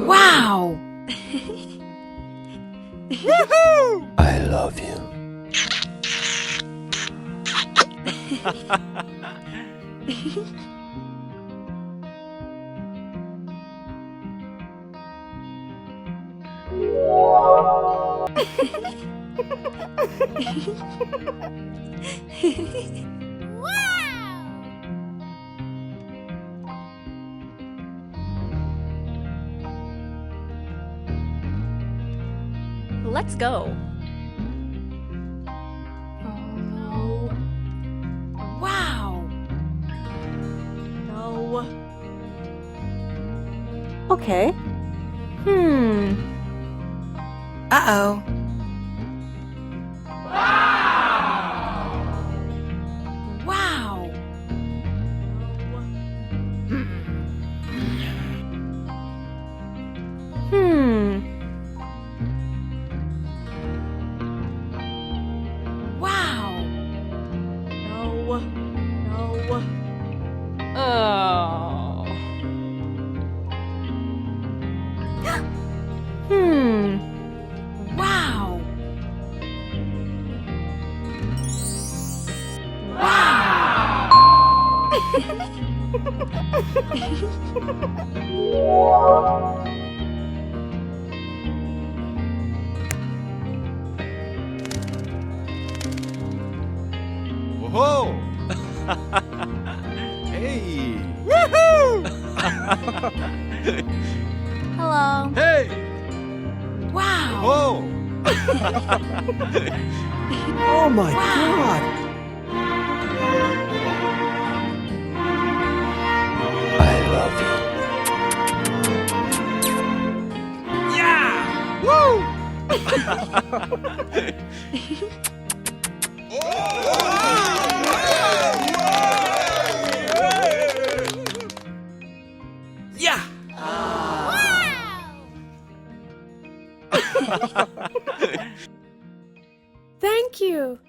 Wow! I love you. Let's go. No. Wow! No. Okay. Uh-oh. Wow! Wow! No. No. Oh. Wow! Whoa! Hey! Woohoo! Hello. Hey! Wow! Whoa! Oh my God! I love you. Yeah! Woo! Yeah! Thank you.